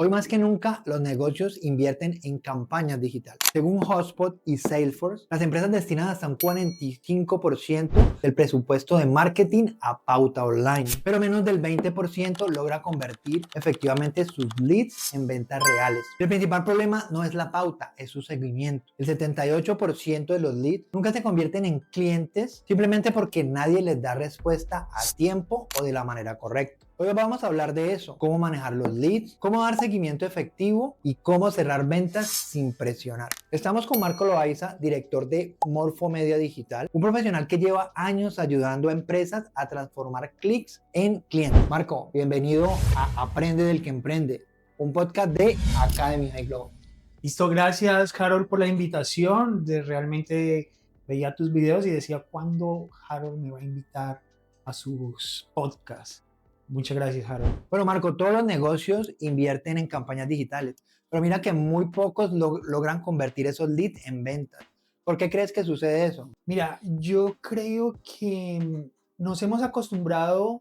Hoy más que nunca, los negocios invierten en campañas digitales. Según HubSpot y Salesforce, las empresas destinan hasta un 45% del presupuesto de marketing a pauta online, pero menos del 20% logra convertir efectivamente sus leads en ventas reales. El principal problema no es la pauta, es su seguimiento. El 78% de los leads nunca se convierten en clientes simplemente porque nadie les da respuesta a tiempo o de la manera correcta. Hoy vamos a hablar de eso, cómo manejar los leads, cómo dar seguimiento efectivo y cómo cerrar ventas sin presionar. Estamos con Marco Loaiza, director de Morfomedia Digital, un profesional que lleva años ayudando a empresas a transformar clics en clientes. Marco, bienvenido a Aprende del que Emprende, un podcast de Academy High Globo. Listo, gracias Harold por la invitación. Realmente veía tus videos y decía, ¿cuándo Harold me va a invitar a sus podcasts? Muchas gracias, Harold. Bueno, Marco, todos los negocios invierten en campañas digitales, pero mira que muy pocos logran convertir esos leads en ventas. ¿Por qué crees que sucede eso? Mira, yo creo que nos hemos acostumbrado,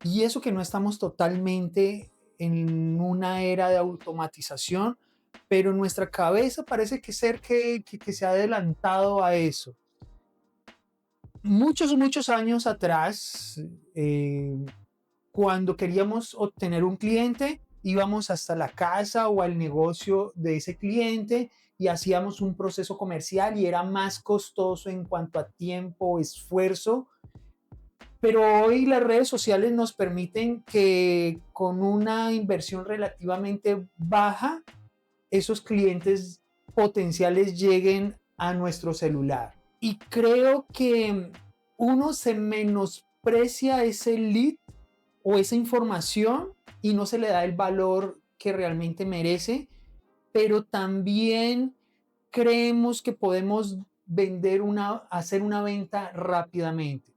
y eso que no estamos totalmente en una era de automatización, pero nuestra cabeza parece que se ha adelantado a eso. Muchos años atrás, cuando queríamos obtener un cliente, íbamos hasta la casa o al negocio de ese cliente y hacíamos un proceso comercial y era más costoso en cuanto a tiempo, esfuerzo. Pero hoy las redes sociales nos permiten que con una inversión relativamente baja, esos clientes potenciales lleguen a nuestro celular. Y creo que uno se menosprecia ese lead o esa información y no se le da el valor que realmente merece, pero también creemos que podemos hacer una venta rápidamente.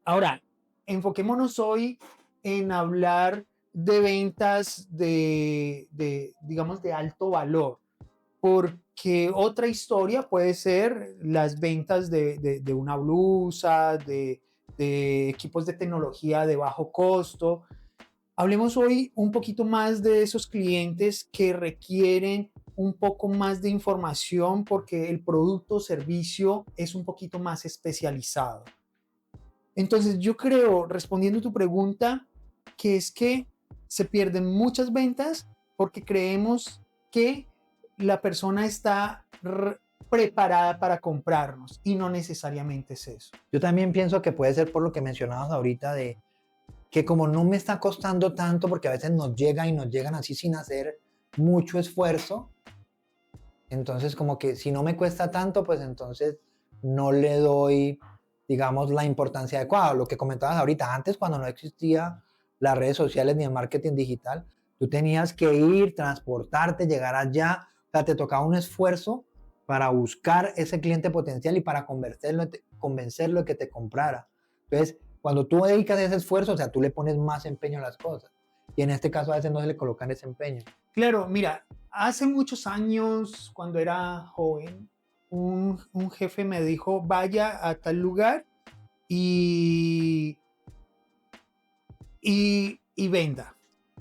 Ahora, enfoquémonos hoy en hablar de ventas digamos, de alto valor, porque otra historia puede ser las ventas de una blusa, de equipos de tecnología de bajo costo. Hablemos hoy un poquito más de esos clientes que requieren un poco más de información porque el producto o servicio es un poquito más especializado. Entonces yo creo, respondiendo a tu pregunta, que es que se pierden muchas ventas porque creemos que la persona está preparada para comprarnos y no necesariamente es eso. Yo también pienso que puede ser por lo que mencionabas ahorita de que como no me está costando tanto, porque a veces nos llega y nos llegan así sin hacer mucho esfuerzo, entonces como que si no me cuesta tanto, pues entonces no le doy, digamos, la importancia adecuada. Lo que comentabas ahorita, antes cuando no existía las redes sociales ni el marketing digital, tú tenías que ir, transportarte, llegar allá, o sea, te tocaba un esfuerzo para buscar ese cliente potencial y para convencerlo de que te comprara. Entonces, cuando tú dedicas ese esfuerzo, o sea, tú le pones más empeño a las cosas. Y en este caso a veces no se le colocan ese empeño. Claro, mira, hace muchos años, cuando era joven, un jefe me dijo, vaya a tal lugar y, y venda.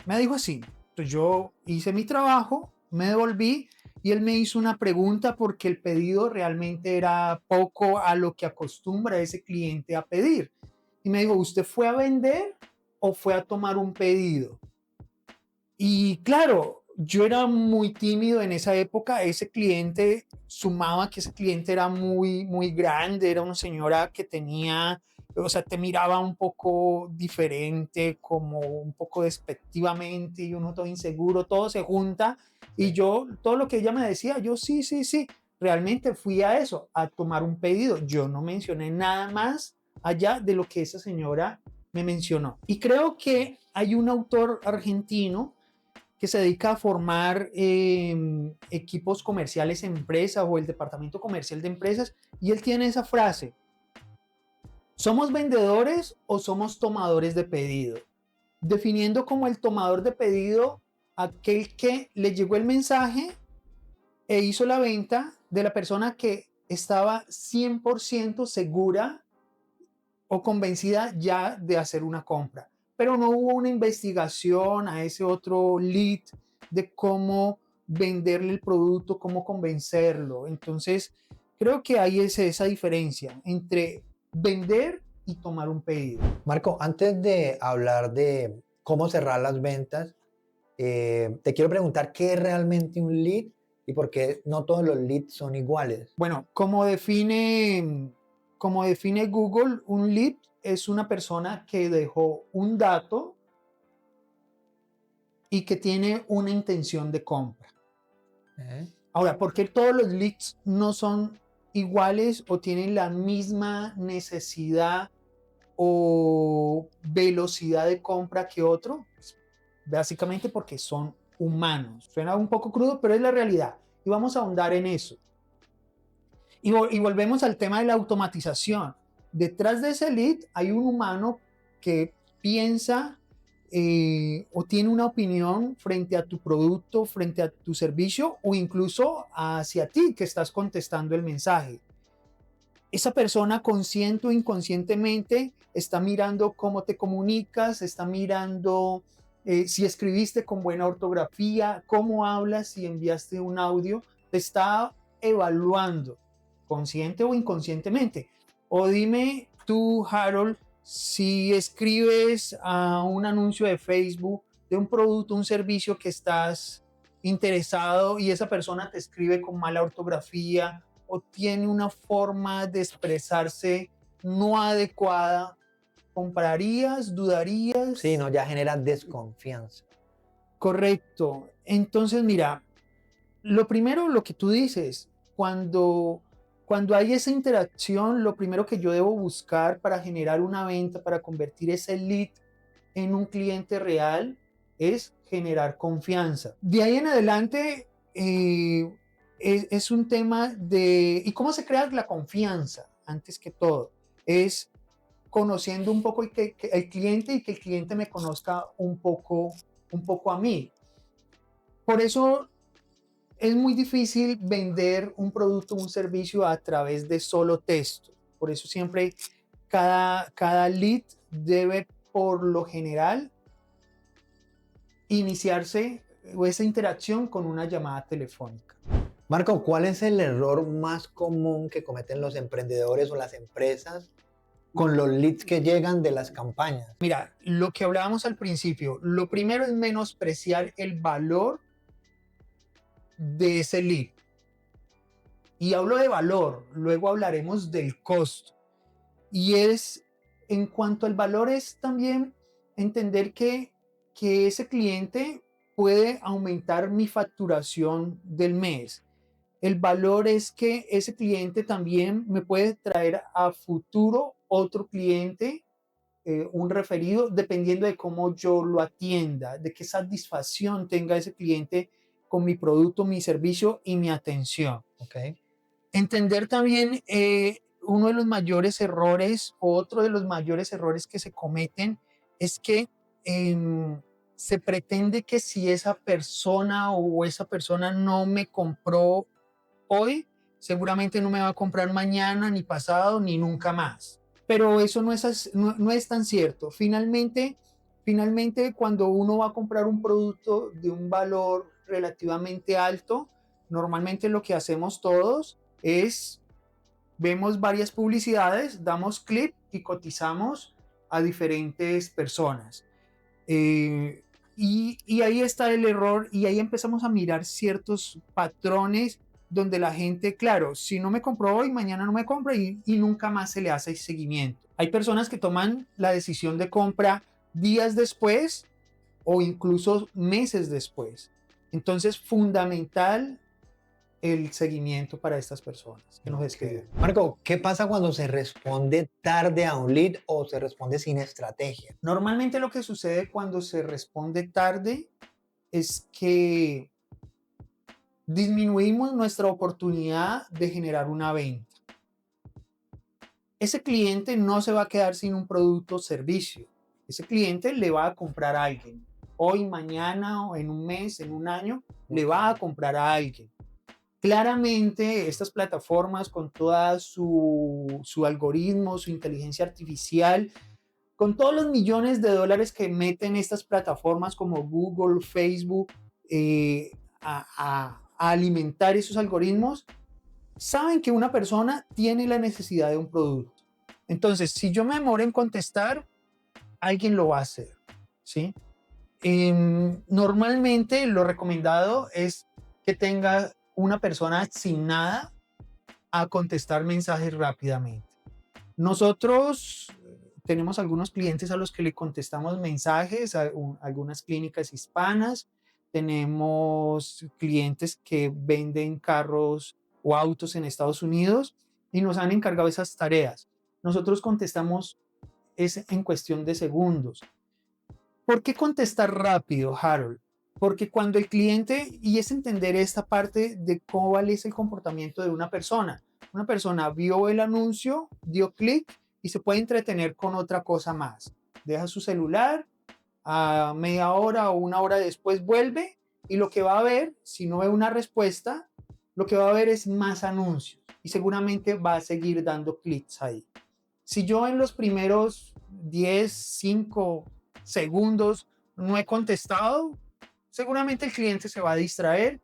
Me dijo así. Entonces yo hice mi trabajo, me devolví y él me hizo una pregunta porque el pedido realmente era poco a lo que acostumbra ese cliente a pedir. Y me dijo, ¿usted fue a vender o fue a tomar un pedido? Y claro, yo era muy tímido en esa época. Ese cliente, sumaba que ese cliente era muy grande, era una señora que tenía, o sea, te miraba un poco diferente, como un poco despectivamente y uno todo inseguro, todo se junta. Y yo, todo lo que ella me decía, yo sí, realmente fui a eso, a tomar un pedido. Yo no mencioné nada más allá de lo que esa señora me mencionó. Y creo que hay un autor argentino que se dedica a formar equipos comerciales en empresas o el departamento comercial de empresas, y él tiene esa frase: ¿somos vendedores o somos tomadores de pedido? Definiendo como el tomador de pedido aquel que le llegó el mensaje e hizo la venta de la persona que estaba 100% segura o convencida ya de hacer una compra, pero no hubo una investigación a ese otro lead de cómo venderle el producto, cómo convencerlo. Entonces, creo que hay esa diferencia entre vender y tomar un pedido. Marco, antes de hablar de cómo cerrar las ventas, te quiero preguntar qué es realmente un lead y por qué no todos los leads son iguales. Bueno, como define Google, un lead es una persona que dejó un dato y que tiene una intención de compra. Ahora, ¿por qué todos los leads no son iguales o tienen la misma necesidad o velocidad de compra que otro? Pues, básicamente porque son humanos. Suena un poco crudo, pero es la realidad. Y vamos a ahondar en eso. Y volvemos al tema de la automatización. Detrás de ese lead hay un humano que piensa o tiene una opinión frente a tu producto, frente a tu servicio o incluso hacia ti que estás contestando el mensaje. Esa persona consciente o inconscientemente está mirando cómo te comunicas, está mirando si escribiste con buena ortografía, cómo hablas, si enviaste un audio, te está evaluando consciente o inconscientemente. O dime tú, Harold, si escribes a un anuncio de Facebook de un producto, un servicio que estás interesado y esa persona te escribe con mala ortografía o tiene una forma de expresarse no adecuada, ¿comprarías? ¿Dudarías? Sí, no, ya genera desconfianza. Correcto. Entonces, mira, lo primero, lo que tú dices, cuando hay esa interacción, lo primero que yo debo buscar para generar una venta, para convertir ese lead en un cliente real, es generar confianza. De ahí en adelante, es un tema de, ¿y cómo se crea la confianza? Antes que todo, es conociendo un poco el cliente y que el cliente me conozca un poco a mí. Por eso es muy difícil vender un producto o un servicio a través de solo texto. Por eso siempre cada lead debe, por lo general, iniciarse o esa interacción con una llamada telefónica. Marco, ¿cuál es el error más común que cometen los emprendedores o las empresas con los leads que llegan de las campañas? Mira, lo que hablábamos al principio, lo primero es menospreciar el valor de ese lead. Y hablo de valor, luego hablaremos del costo. Y es, en cuanto al valor, es también entender que ese cliente puede aumentar mi facturación del mes. El valor es que ese cliente también me puede traer a futuro otro cliente, un referido, dependiendo de cómo yo lo atienda, de qué satisfacción tenga ese cliente con mi producto, mi servicio y mi atención. Okay. Entender también uno de los mayores errores, otro de los mayores errores que se cometen es que se pretende que si esa persona o esa persona no me compró hoy, seguramente no me va a comprar mañana, ni pasado, ni nunca más. Pero eso no es tan cierto. Finalmente, cuando uno va a comprar un producto de un valor relativamente alto, normalmente lo que hacemos todos es, vemos varias publicidades, damos clic y cotizamos a diferentes personas. Y ahí está el error y ahí empezamos a mirar ciertos patrones donde la gente, claro, si no me compró hoy, mañana no me compra y nunca más se le hace seguimiento. Hay personas que toman la decisión de compra días después o incluso meses después. Entonces, fundamental el seguimiento para estas personas que nos escriben. Marco, ¿qué pasa cuando se responde tarde a un lead o se responde sin estrategia? Normalmente lo que sucede cuando se responde tarde es que disminuimos nuestra oportunidad de generar una venta. Ese cliente no se va a quedar sin un producto o servicio. Ese cliente le va a comprar a alguien. Hoy, mañana, o en un mes, en un año, le va a comprar a alguien. Claramente, estas plataformas con toda su algoritmo, su inteligencia artificial, con todos los millones de dólares que meten estas plataformas como Google, Facebook, a alimentar esos algoritmos, saben que una persona tiene la necesidad de un producto. Entonces, si yo me demoro en contestar, alguien lo va a hacer, ¿sí? Normalmente lo recomendado es que tenga una persona asignada a contestar mensajes rápidamente. Nosotros tenemos algunos clientes a los que le contestamos mensajes, algunas clínicas hispanas, tenemos clientes que venden carros o autos en Estados Unidos y nos han encargado esas tareas. Nosotros contestamos es en cuestión de segundos. ¿Por qué contestar rápido, Harold? Porque cuando el cliente, y es entender esta parte de cuál es el comportamiento de una persona. Una persona vio el anuncio, dio clic y se puede entretener con otra cosa más. Deja su celular, a media hora o una hora después vuelve y lo que va a ver, si no ve una respuesta, lo que va a ver es más anuncios y seguramente va a seguir dando clics ahí. Si yo en los primeros 10, 5 segundos no he contestado, seguramente el cliente se va a distraer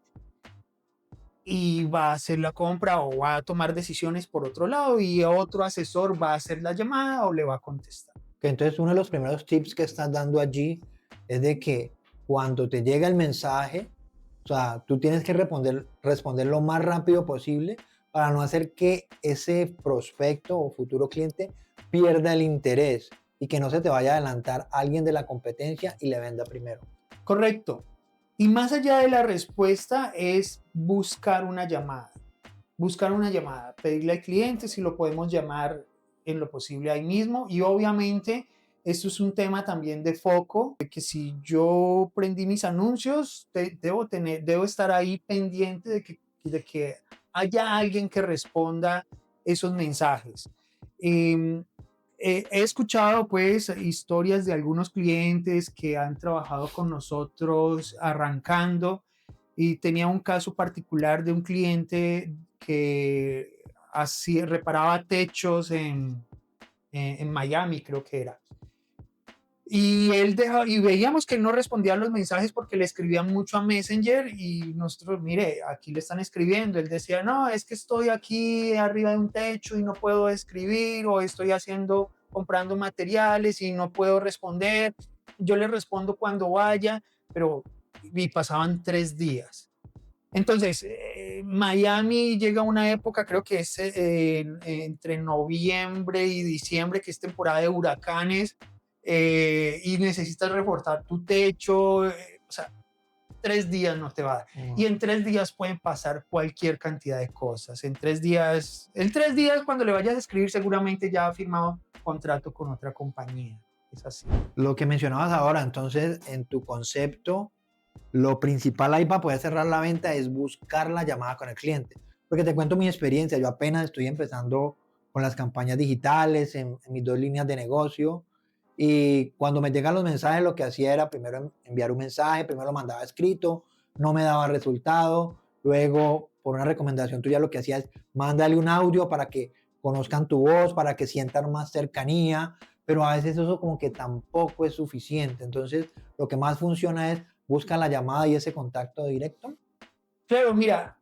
y va a hacer la compra o va a tomar decisiones por otro lado y otro asesor va a hacer la llamada o le va a contestar. Que entonces uno de los primeros tips que estás dando allí es de que cuando te llega el mensaje, o sea, tú tienes que responder lo más rápido posible para no hacer que ese prospecto o futuro cliente pierda el interés y que no se te vaya a adelantar alguien de la competencia y le venda primero. Correcto. Y más allá de la respuesta es buscar una llamada. Buscar una llamada, pedirle al cliente si lo podemos llamar en lo posible ahí mismo. Y obviamente esto es un tema también de foco, de que si yo prendí mis anuncios, debo estar ahí pendiente de que haya alguien que responda esos mensajes. Eh, He escuchado pues historias de algunos clientes que han trabajado con nosotros arrancando y tenía un caso particular de un cliente que así reparaba techos en Miami, creo que era. Y y veíamos que él no respondía a los mensajes porque le escribían mucho a Messenger y nosotros, mire, aquí le están escribiendo. Él decía, no, es que estoy aquí arriba de un techo y no puedo escribir o estoy comprando materiales y no puedo responder. Yo le respondo cuando vaya, pero y pasaban 3 días. Entonces, Miami llega a una época, creo que es entre noviembre y diciembre, que es temporada de huracanes, y necesitas reforzar tu techo, o sea, 3 días no te va a dar. Y en 3 días pueden pasar cualquier cantidad de cosas. En 3 días, cuando le vayas a escribir, seguramente ya ha firmado contrato con otra compañía. Es así. Lo que mencionabas ahora, entonces, en tu concepto, lo principal ahí para poder cerrar la venta es buscar la llamada con el cliente. Porque te cuento mi experiencia, yo apenas estoy empezando con las campañas digitales en mis dos líneas de negocio y cuando me llegan los mensajes lo que hacía era primero enviar un mensaje, primero lo mandaba escrito, no me daba resultado, luego por una recomendación tuya lo que hacía es mándale un audio para que conozcan tu voz, para que sientan más cercanía, pero a veces eso como que tampoco es suficiente. Entonces lo que más funciona es busca la llamada y ese contacto directo. Claro, mira,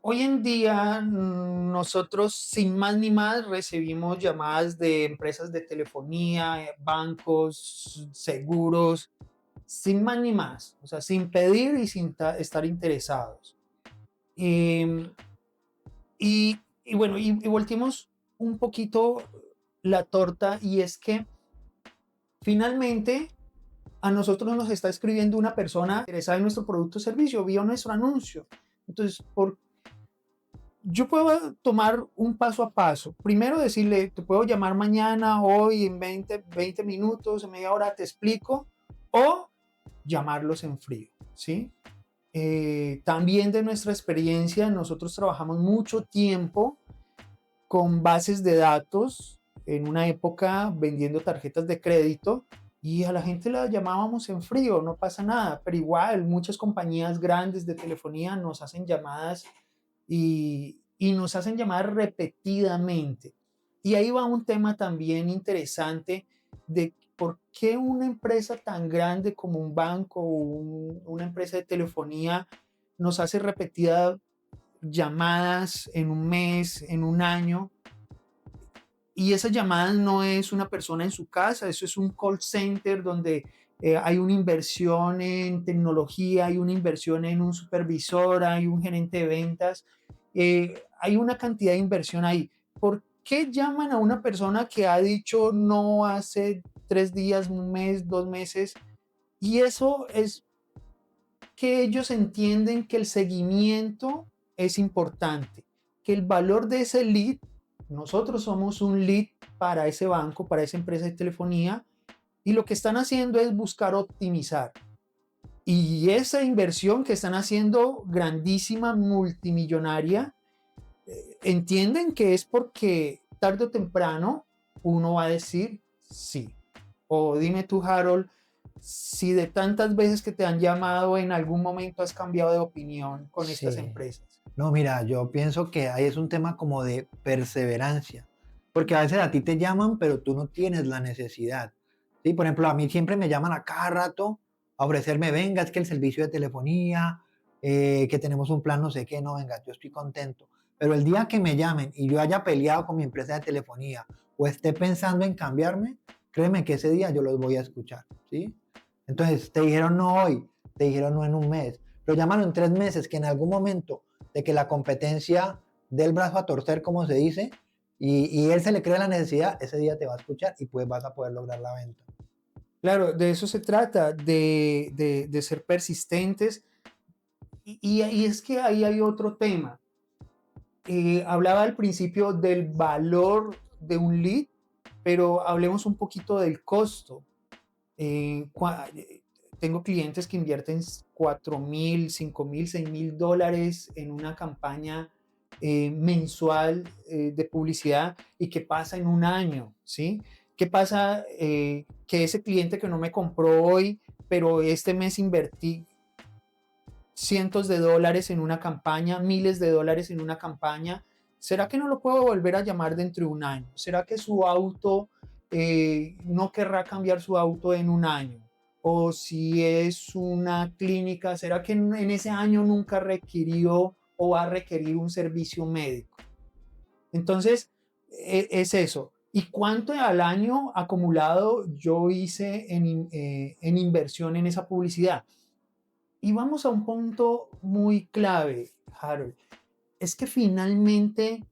hoy en día nosotros sin más ni más recibimos llamadas de empresas de telefonía, bancos, seguros, sin más ni más, o sea, sin pedir y sin estar interesados. Em, y bueno, y volteemos un poquito la torta y es que finalmente a nosotros nos está escribiendo una persona interesada en nuestro producto o servicio, vio nuestro anuncio. Entonces, yo puedo tomar un paso a paso. Primero decirle, te puedo llamar mañana, hoy, en 20 minutos, en media hora, te explico. O llamarlos en frío, ¿sí? También de nuestra experiencia, nosotros trabajamos mucho tiempo con bases de datos en una época vendiendo tarjetas de crédito y a la gente la llamábamos en frío, no pasa nada, pero igual muchas compañías grandes de telefonía nos hacen llamadas y nos hacen llamar repetidamente. Y ahí va un tema también interesante de ¿por qué una empresa tan grande como un banco o una empresa de telefonía nos hace repetidas llamadas en un mes, en un año? Y esa llamada no es una persona en su casa, eso es un call center donde hay una inversión en tecnología, hay una inversión en un supervisor, hay un gerente de ventas, hay una cantidad de inversión ahí. ¿Por qué llaman a una persona que ha dicho no hace 3 días, un mes, 2 meses? Y eso es que ellos entienden que el seguimiento es importante, que el valor de ese lead, nosotros somos un lead para ese banco, para esa empresa de telefonía, y lo que están haciendo es buscar optimizar. Y esa inversión que están haciendo grandísima, multimillonaria, entienden que es porque tarde o temprano uno va a decir sí. O dime tú, Harold, si de tantas veces que te han llamado en algún momento has cambiado de opinión con estas Sí. empresas. No, mira, yo pienso que ahí es un tema como de perseverancia, porque a veces a ti te llaman, pero tú no tienes la necesidad. Sí, por ejemplo, a mí siempre me llaman a cada rato a ofrecerme, venga, es que el servicio de telefonía, que tenemos un plan no sé qué, no, venga, yo estoy contento. Pero el día que me llamen y yo haya peleado con mi empresa de telefonía o esté pensando en cambiarme, créeme que ese día yo los voy a escuchar, ¿sí? Entonces, te dijeron no hoy, te dijeron no en un mes, pero llámalo en 3 meses, que en algún momento de que la competencia dé el brazo a torcer, como se dice, y él se le cree la necesidad, ese día te va a escuchar y pues vas a poder lograr la venta. Claro, de eso se trata, de ser persistentes. Y es que ahí hay otro tema. Hablaba al principio del valor de un lead, pero hablemos un poquito del costo. Eh, cua- eh, Tengo clientes que invierten 4,000, 5,000, $6,000 en una campaña mensual de publicidad y qué pasa en un año, ¿sí? ¿Qué pasa que ese cliente que no me compró hoy, pero este mes invertí cientos de dólares en una campaña, miles de dólares en una campaña? ¿Será que no lo puedo volver a llamar dentro de un año? ¿Será que su auto no querrá cambiar su auto en un año? O si es una clínica, ¿será que en ese año nunca requirió o va a requerir un servicio médico? Entonces, es eso. ¿Y cuánto al año acumulado yo hice en inversión en esa publicidad? Y vamos a un punto muy clave, Harold. Es que finalmente,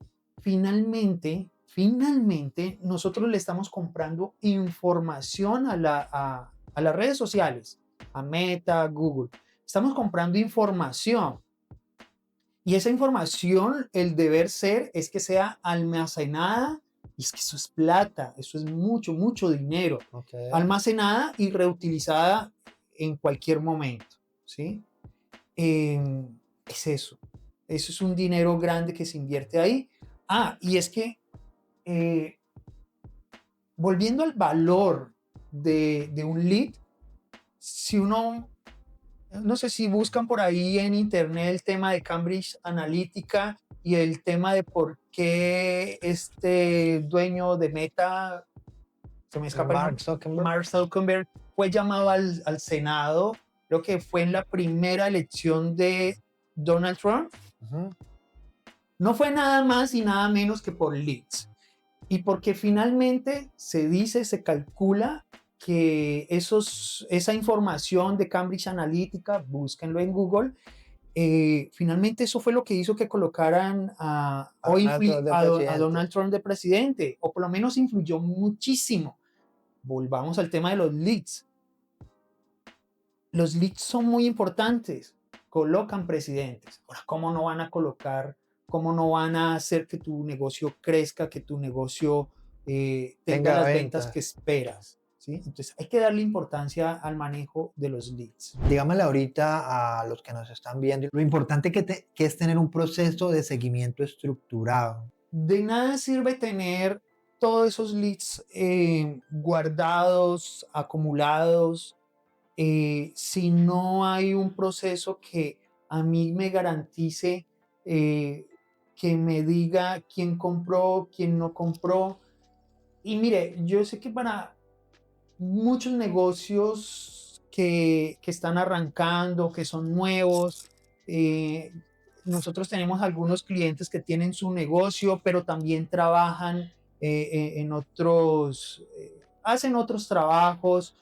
nosotros le estamos comprando información a las redes sociales, a Meta, Google. Estamos comprando información. Y esa información, el deber ser es que sea almacenada, y es que eso es plata, eso es mucho, mucho dinero, Okay. almacenada y reutilizada en cualquier momento, ¿sí? Es eso. Eso es un dinero grande que se invierte ahí. Y es que, eh, volviendo al valor de un lead, si uno, no sé si buscan por ahí en internet el tema de Cambridge Analytica y el tema de por qué este dueño de Meta, se me escapa el Mark nombre, Zuckerberg. Mark Zuckerberg, fue llamado al Senado, creo que fue en la primera elección de Donald Trump. Ujú. No fue nada más y nada menos que por leads. Y porque finalmente se dice, se calcula que esa información de Cambridge Analytica, búsquenlo en Google, finalmente eso fue lo que hizo que colocaran Donald Trump de A presidente. Donald Trump de presidente, o por lo menos influyó muchísimo. Volvamos al tema de los leads. Los leads son muy importantes, colocan presidentes. Ahora, ¿cómo no van a colocar, cómo no van a hacer que tu negocio crezca, que tu negocio tenga Tenga las ventas venta. que esperas? ¿Sí? Entonces, hay que darle importancia al manejo de los leads. Dígamele ahorita a los que nos están viendo lo importante que es tener un proceso de seguimiento estructurado. De nada sirve tener todos esos leads guardados, acumulados, si no hay un proceso que a mí me garantice, eh, que me diga quién compró, quién no compró. Y mire, yo sé que para muchos negocios que están arrancando, que son nuevos. eh, Nosotros tenemos algunos clientes que tienen su negocio, pero también trabajan en otros, hacen otros trabajos.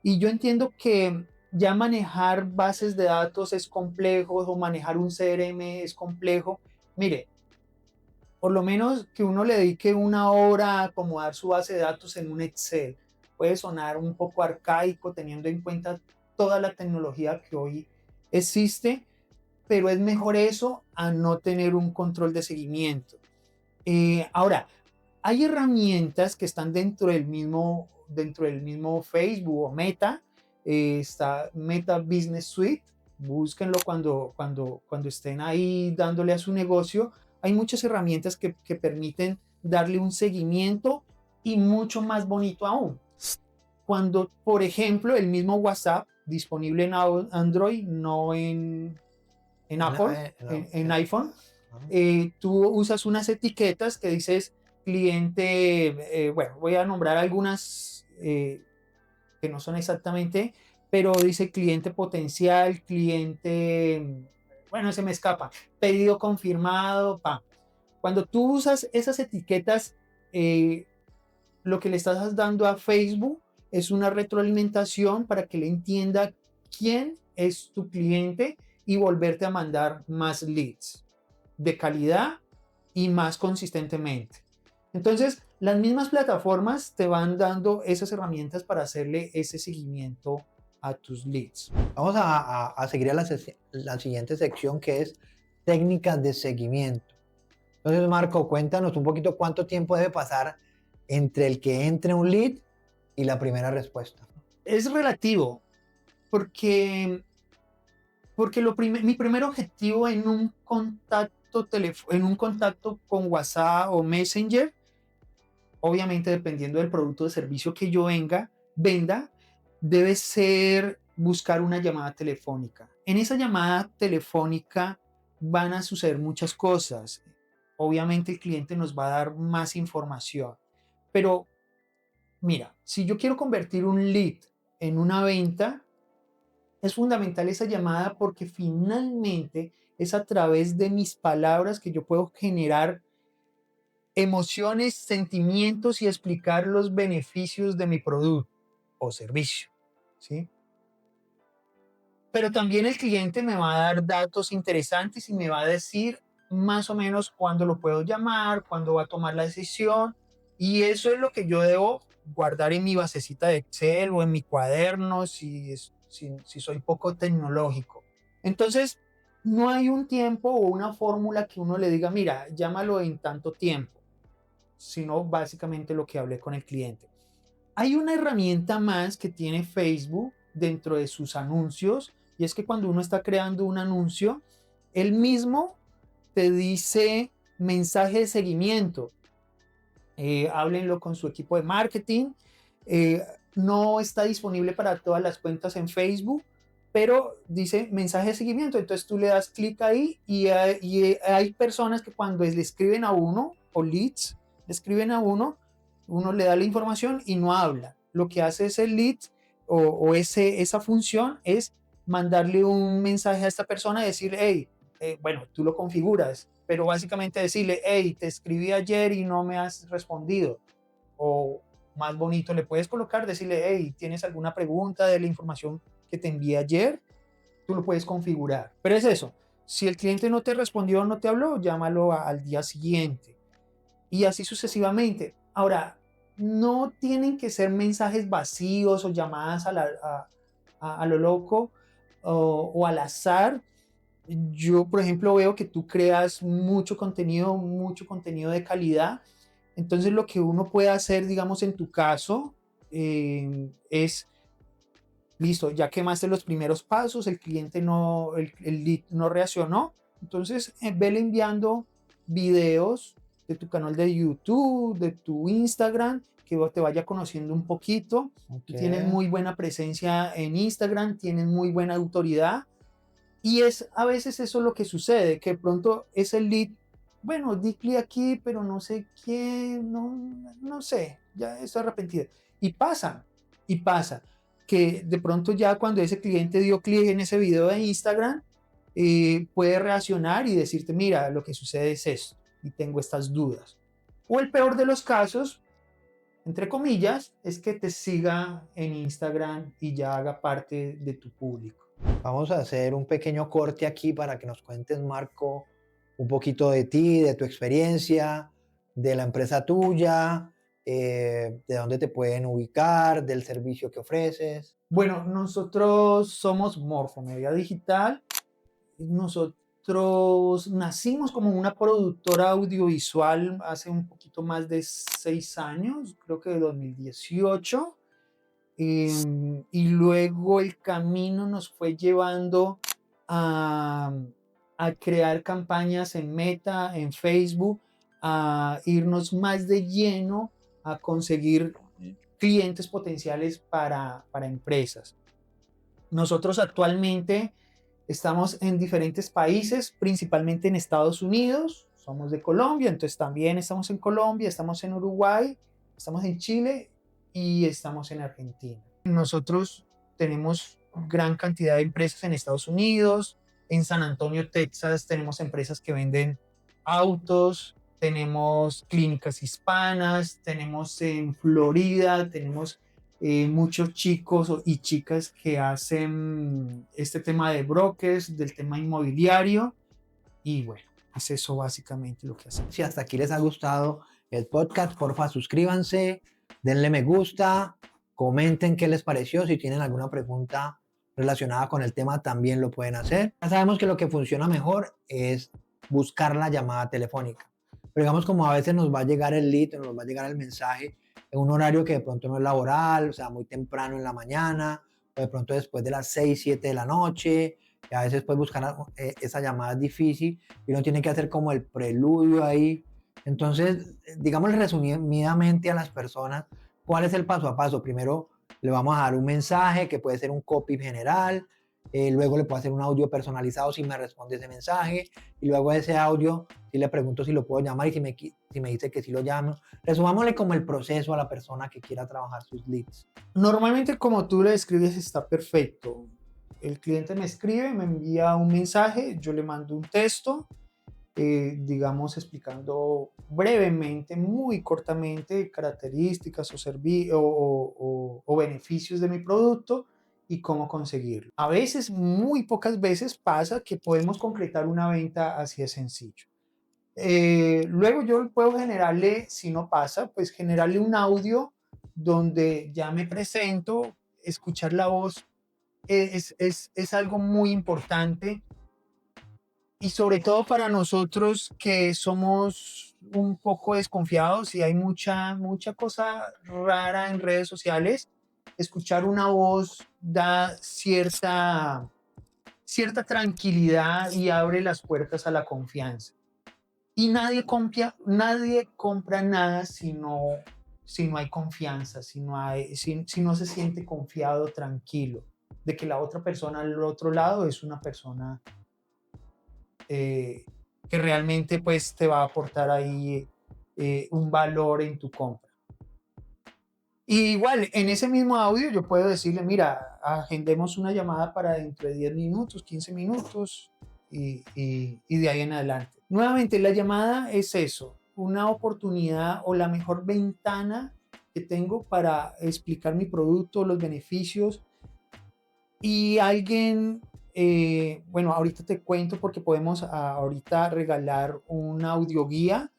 Y yo entiendo que ya manejar bases de datos es complejo o manejar un CRM es complejo. Mire, por lo menos que uno le dedique una hora a acomodar su base de datos en un Excel. Puede sonar un poco arcaico teniendo en cuenta toda la tecnología que hoy existe, pero es mejor eso a no tener un control de seguimiento. Ahora, hay herramientas que están dentro del mismo Facebook o Meta. Está Meta Business Suite. Búsquenlo cuando estén ahí dándole a su negocio. Hay muchas herramientas que permiten darle un seguimiento y mucho más bonito aún. Cuando, por ejemplo, el mismo WhatsApp disponible en Android, no en Apple, en iPhone, tú usas unas etiquetas que dices cliente, bueno, voy a nombrar algunas que no son exactamente, pero dice cliente potencial, cliente, bueno, se me escapa, pedido confirmado, pa. Cuando tú usas esas etiquetas, eh, lo que le estás dando a Facebook es una retroalimentación para que le entienda quién es tu cliente y volverte a mandar más leads de calidad y más consistentemente. Entonces, las mismas plataformas te van dando esas herramientas para hacerle ese seguimiento a tus leads. Vamos a seguir a la siguiente sección, que es técnicas de seguimiento. Entonces, Marco, cuéntanos un poquito cuánto tiempo debe pasar entre el que entre un lead y la primera respuesta. Es relativo, porque, porque mi primer objetivo en un contacto con WhatsApp o Messenger, obviamente dependiendo del producto o servicio que yo venda, debe ser buscar una llamada telefónica. En esa llamada telefónica van a suceder muchas cosas. Obviamente el cliente nos va a dar más información, pero mira, si yo quiero convertir un lead en una venta, es fundamental esa llamada porque finalmente es a través de mis palabras que yo puedo generar emociones, sentimientos y explicar los beneficios de mi producto o servicio, ¿sí? Pero también el cliente me va a dar datos interesantes y me va a decir más o menos cuándo lo puedo llamar, cuándo va a tomar la decisión. Y eso es lo que yo debo guardar en mi basecita de Excel o en mi cuaderno si soy poco tecnológico. Entonces, no hay un tiempo o una fórmula que uno le diga, mira, llámalo en tanto tiempo, sino básicamente lo que hablé con el cliente. Hay una herramienta más que tiene Facebook dentro de sus anuncios, y es que cuando uno está creando un anuncio, él mismo te dice mensaje de seguimiento. Háblenlo con su equipo de marketing. Eh, no está disponible para todas las cuentas en Facebook, pero dice mensaje de seguimiento. Entonces tú le das clic ahí y hay personas que cuando le escriben a uno, o leads, le escriben a uno le da la información y no habla. Lo que hace ese lead esa función es mandarle un mensaje a esta persona y decirle, hey, bueno, tú lo configuras, pero básicamente decirle, hey, te escribí ayer y no me has respondido. O más bonito, le puedes colocar, decirle, hey, ¿tienes alguna pregunta de la información que te envié ayer? Tú lo puedes configurar. Pero es eso, si el cliente no te respondió o no te habló, llámalo al día siguiente. Y así sucesivamente. Ahora, no tienen que ser mensajes vacíos o llamadas a lo loco o al azar. Yo, por ejemplo, veo que tú creas mucho contenido de calidad. Entonces, lo que uno puede hacer, digamos, en tu caso, es, listo, ya quemaste los primeros pasos, el cliente el lead no reaccionó. Entonces, vele enviando videos de tu canal de YouTube, de tu Instagram, que te vaya conociendo un poquito. Tú tienes muy buena presencia en Instagram, tienes muy buena autoridad. Y es a veces eso lo que sucede, que de pronto es el lead, bueno, di clic aquí, pero no sé quién, no sé, ya estoy arrepentido. Y pasa. Y pasa que de pronto ya cuando ese cliente dio clic en ese video de Instagram, puede reaccionar y decirte, mira, lo que sucede es esto y tengo estas dudas. O el peor de los casos, entre comillas, es que te siga en Instagram y ya haga parte de tu público. Vamos a hacer un pequeño corte aquí para que nos cuentes, Marco, un poquito de ti, de tu experiencia, de la empresa tuya, de dónde te pueden ubicar, del servicio que ofreces. Bueno, nosotros somos Morfomedia Digital. Nosotros nacimos como una productora audiovisual hace un poquito más de 6 años, creo que de 2018. Y luego el camino nos fue llevando a, a crear campañas en Meta, en Facebook, a irnos más de lleno a conseguir clientes potenciales para empresas. Nosotros actualmente estamos en diferentes países, principalmente en Estados Unidos. Somos de Colombia, entonces también estamos en Colombia, estamos en Uruguay, estamos en Chile y estamos en Argentina. Nosotros tenemos gran cantidad de empresas en Estados Unidos. En San Antonio, Texas, tenemos empresas que venden autos, tenemos clínicas hispanas, tenemos en Florida, tenemos muchos chicos y chicas que hacen este tema de brokers, del tema inmobiliario, y bueno, es eso básicamente lo que hacemos. Si hasta aquí les ha gustado el podcast, porfa, suscríbanse, denle me gusta, comenten qué les pareció. Si tienen alguna pregunta relacionada con el tema, también lo pueden hacer. Ya sabemos que lo que funciona mejor es buscar la llamada telefónica. Pero digamos, como a veces nos va a llegar el lead, nos va a llegar el mensaje en un horario que de pronto no es laboral, o sea, muy temprano en la mañana, o de pronto después de las 6, 7 de la noche, y a veces pues buscar esa llamada es difícil y uno tiene que hacer como el preludio ahí. Entonces, digamos resumidamente a las personas, ¿cuál es el paso a paso? Primero le vamos a dar un mensaje que puede ser un copy general, luego le puedo hacer un audio personalizado si me responde ese mensaje, y luego de ese audio si le pregunto si lo puedo llamar y si me dice que sí lo llamo. Resumámosle como el proceso a la persona que quiera trabajar sus leads. Normalmente como tú le describes está perfecto. El cliente me escribe, me envía un mensaje, yo le mando un texto, digamos explicando brevemente, muy cortamente, características o beneficios de mi producto y cómo conseguirlo. A veces, muy pocas veces pasa que podemos concretar una venta así de sencillo. Luego yo puedo generarle, si no pasa, pues generarle un audio donde ya me presento, escuchar la voz es algo muy importante y sobre todo para nosotros que somos un poco desconfiados y hay mucha cosa rara en redes sociales, escuchar una voz da cierta tranquilidad y abre las puertas a la confianza. Y nadie compra nada si no hay confianza, si no se siente confiado, tranquilo, de que la otra persona al otro lado es una persona que realmente pues te va a aportar ahí un valor en tu compra. Y igual, en ese mismo audio yo puedo decirle, mira, agendemos una llamada para dentro de 10 minutos, 15 minutos y de ahí en adelante. Nuevamente, la llamada es eso, una oportunidad o la mejor ventana que tengo para explicar mi producto, los beneficios y alguien, bueno, ahorita te cuento porque podemos ahorita regalar una audioguía.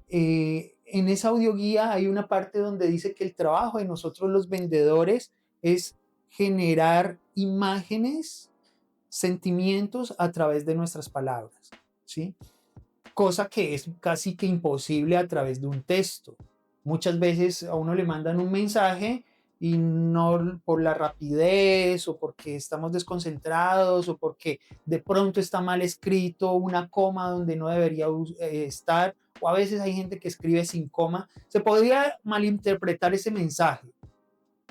En esa audioguía hay una parte donde dice que el trabajo de nosotros los vendedores es generar imágenes, sentimientos a través de nuestras palabras, ¿sí? Cosa que es casi que imposible a través de un texto. Muchas veces a uno le mandan un mensaje y no por la rapidez o porque estamos desconcentrados o porque de pronto está mal escrito una coma donde no debería estar, o a veces hay gente que escribe sin coma, se podría malinterpretar ese mensaje.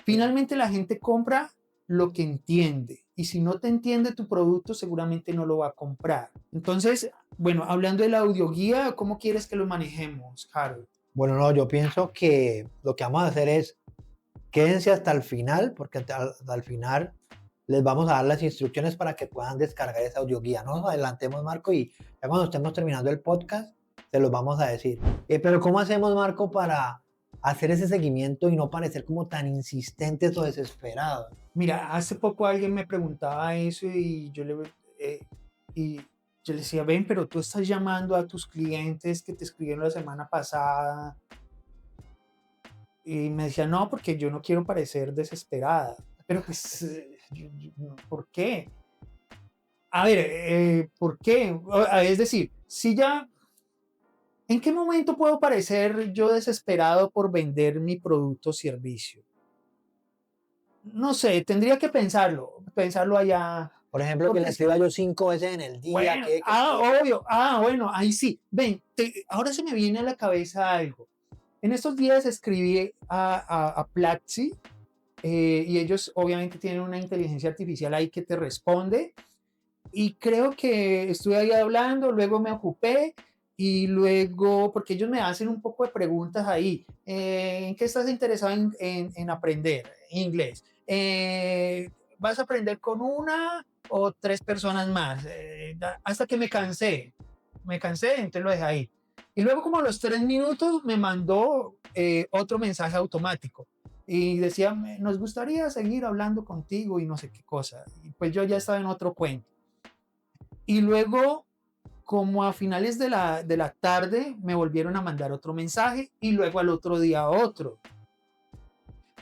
Finalmente la gente compra lo que entiende y si no te entiende tu producto seguramente no lo va a comprar. Entonces, bueno, hablando de la audioguía, ¿cómo quieres que lo manejemos, Harold? Bueno, no, yo pienso que lo que vamos a hacer es Quédense hasta el final, porque hasta el final les vamos a dar las instrucciones para que puedan descargar esa audioguía. No nos adelantemos, Marco, y ya cuando estemos terminando el podcast, se los vamos a decir. Pero ¿cómo hacemos, Marco, para hacer ese seguimiento y no parecer como tan insistentes o desesperados? Mira, hace poco alguien me preguntaba eso eh, y yo le decía, ven, pero tú estás llamando a tus clientes que te escribieron la semana pasada. Y me decía, no, porque yo no quiero parecer desesperada. Pero pues, ¿por qué? A ver, ¿por qué? Es decir, si ya, ¿en qué momento puedo parecer yo desesperado por vender mi producto o servicio? No sé, tendría que pensarlo allá. Por ejemplo, que Porque le es que, escriba yo 5 veces en el día, bueno, que. obvio, bueno, ahí sí. Ven, ahora se me viene a la cabeza algo. En estos días escribí a Platzi, y ellos obviamente tienen una inteligencia artificial ahí que te responde. Y creo que estuve ahí hablando, luego me ocupé y luego, porque ellos me hacen un poco de preguntas ahí, ¿en qué estás interesado en aprender inglés? ¿Vas a aprender con una o tres personas más? Hasta que me cansé, entonces lo dejé ahí. Y luego como a los 3 minutos me mandó otro mensaje automático y decía, nos gustaría seguir hablando contigo y no sé qué cosa. Y pues yo ya estaba en otro cuento. Y luego, como a finales de la tarde, me volvieron a mandar otro mensaje y luego al otro día otro.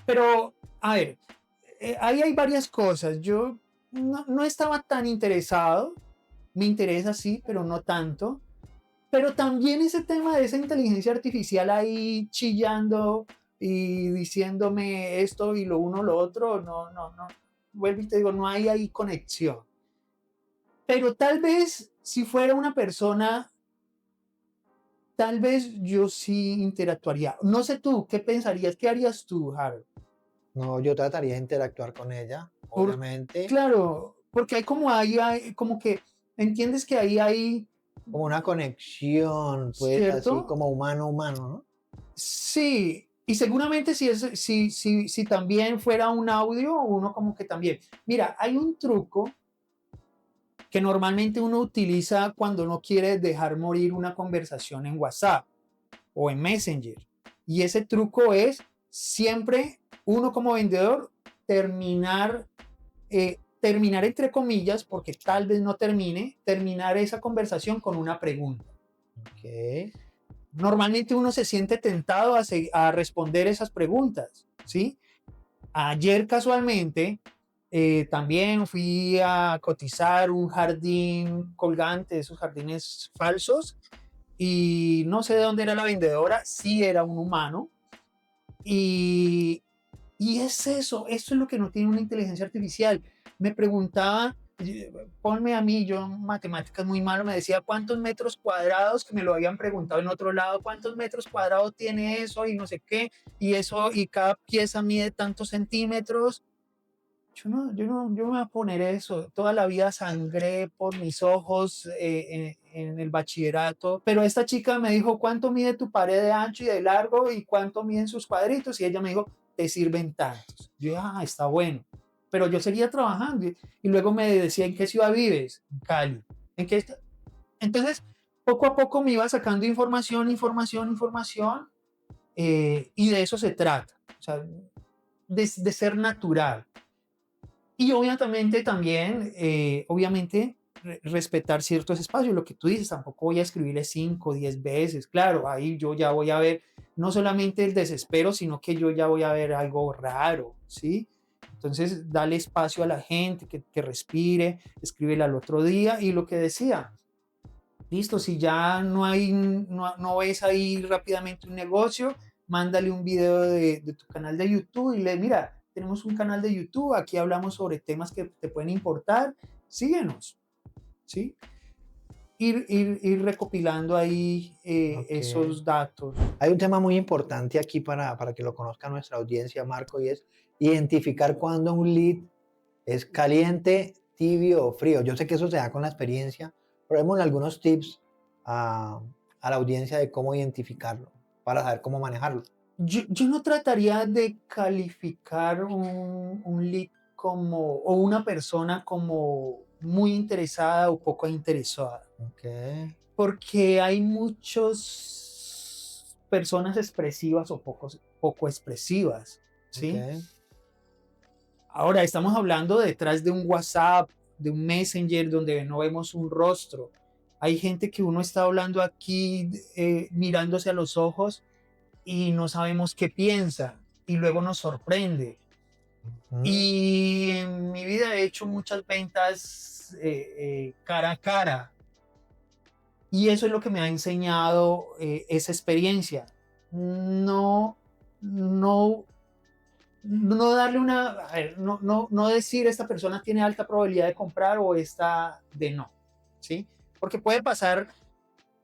Pero, a ver, ahí hay varias cosas. Yo no estaba tan interesado, me interesa sí, pero no tanto. Pero también ese tema de esa inteligencia artificial ahí chillando y diciéndome esto y lo uno, lo otro, no. Vuelvo y te digo, no hay ahí conexión. Pero tal vez si fuera una persona, tal vez yo sí interactuaría. No sé tú, ¿qué pensarías? ¿Qué harías tú, Harold? No, yo trataría de interactuar con ella, Por, obviamente, claro, porque hay como que, entiendes que ahí hay, como una conexión, pues así ¿cierto? como humano a humano, ¿no? Sí, y seguramente si también fuera un audio, uno como que también. Mira, hay un truco que normalmente uno utiliza cuando no quiere dejar morir una conversación en WhatsApp o en Messenger. Y ese truco es siempre uno como vendedor terminar entre comillas, porque tal vez no terminar esa conversación con una pregunta. Ok. Normalmente uno se siente tentado a responder esas preguntas, ¿sí? Ayer casualmente también fui a cotizar un jardín colgante, esos jardines falsos, y no sé de dónde era la vendedora, sí era un humano, y, y es eso es lo que no tiene una inteligencia artificial. Me preguntaba, ponme a mí, yo en matemáticas muy malo, me decía cuántos metros cuadrados, que me lo habían preguntado en otro lado, cuántos metros cuadrados tiene eso y no sé qué, y eso, y cada pieza mide tantos centímetros. Yo no me voy a poner eso. Toda la vida sangré por mis ojos en el bachillerato, pero esta chica me dijo, ¿cuánto mide tu pared de ancho y de largo y cuánto miden sus cuadritos? Y ella me dijo, te sirven tantos. Yo dije, está bueno. Pero yo seguía trabajando y luego me decía, ¿en qué ciudad vives? En Cali. ¿En qué Entonces, poco a poco me iba sacando información, y de eso se trata. O sea, de ser natural. Y obviamente también, obviamente, respetar ciertos espacios, lo que tú dices, tampoco voy a escribirle 5 o 10 veces, claro, ahí yo ya voy a ver no solamente el desespero, sino que yo ya voy a ver algo raro, ¿sí? Entonces, dale espacio a la gente que respire, escríbele al otro día y lo que decía, listo, si ya no ves ahí rápidamente un negocio, mándale un video de tu canal de YouTube y le, mira, tenemos un canal de YouTube, aquí hablamos sobre temas que te pueden importar, síguenos, ¿sí? Ir recopilando ahí Ok. esos datos. Hay un tema muy importante aquí para que lo conozca nuestra audiencia, Marco, y es identificar cuando un lead es caliente, tibio o frío. Yo sé que eso se da con la experiencia, pero démosle algunos tips a, a la audiencia de cómo identificarlo, para saber cómo manejarlo. Yo no trataría de calificar un lead como, o una persona como muy interesada o poco interesada, Ok, porque hay muchas personas expresivas o poco expresivas, ok. ¿sí? Ahora estamos hablando detrás de un WhatsApp, de un Messenger donde no vemos un rostro. Hay gente que uno está hablando aquí mirándose a los ojos y no sabemos qué piensa y luego nos sorprende. Ujú. Y en mi vida he hecho muchas ventas cara a cara y eso es lo que me ha enseñado esa experiencia. No, no, no darle una, a ver, no decir esta persona tiene alta probabilidad de comprar o esta de no, ¿sí? Porque puede pasar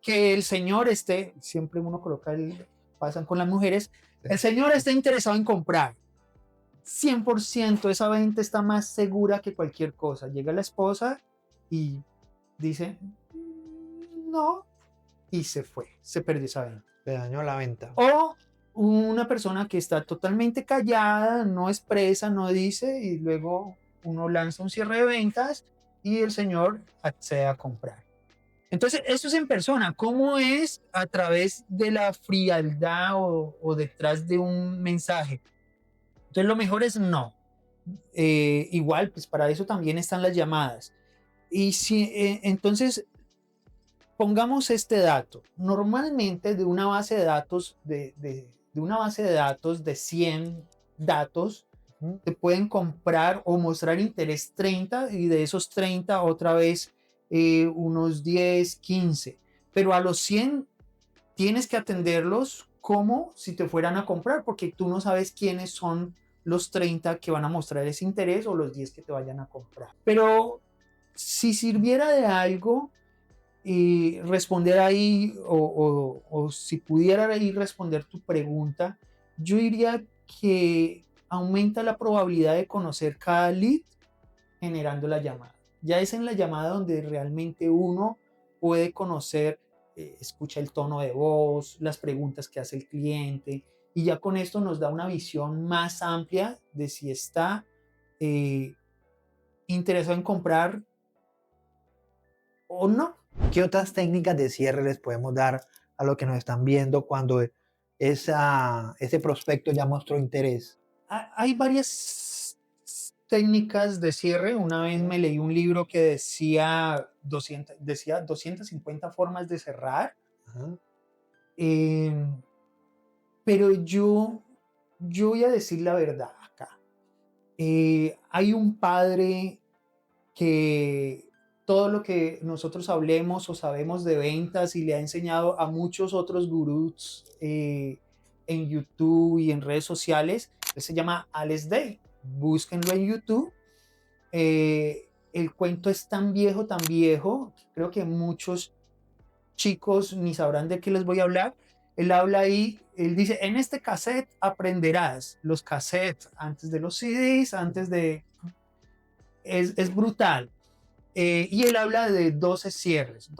que el señor esté, siempre uno coloca pasan con las mujeres, el señor está interesado en comprar. 100% esa venta está más segura que cualquier cosa. Llega la esposa y dice, no, y se fue, se perdió esa venta. Te dañó la venta. O una persona que está totalmente callada, no expresa, no dice, y luego uno lanza un cierre de ventas y el señor accede a comprar. Entonces, eso es en persona. ¿Cómo es a través de la frialdad o detrás de un mensaje? Entonces, lo mejor es no. Igual, pues para eso también están las llamadas. Y si, entonces, pongamos este dato. Normalmente de una base de datos de una base de datos de 100 datos, Ujú. te pueden comprar o mostrar interés 30 y de esos 30 otra vez unos 10 15. Pero a los 100 tienes que atenderlos como si te fueran a comprar porque tú no sabes quiénes son los 30 que van a mostrar ese interés o los 10 que te vayan a comprar. Pero si sirviera de algo y responder ahí o si pudiera ahí responder tu pregunta, yo diría que aumenta la probabilidad de conocer cada lead generando la llamada. Ya es en la llamada donde realmente uno puede conocer, escucha el tono de voz, las preguntas que hace el cliente y ya con esto nos da una visión más amplia de si está eh, interesado en comprar o no. ¿Qué otras técnicas de cierre les podemos dar a los que nos están viendo cuando ese prospecto ya mostró interés? Hay varias técnicas de cierre. Una vez me leí un libro que decía 250 formas de cerrar, Ajá. eh, pero yo voy a decir la verdad acá. Hay un padre que todo lo que nosotros hablemos o sabemos de ventas y le ha enseñado a muchos otros gurús en YouTube y en redes sociales, él se llama Alex Day. Búsquenlo en YouTube. El cuento es tan viejo, creo que muchos chicos ni sabrán de qué les voy a hablar. Él habla ahí, él dice, en este cassette aprenderás los cassettes antes de los CDs, antes de... Es brutal. Y él habla de 12 cierres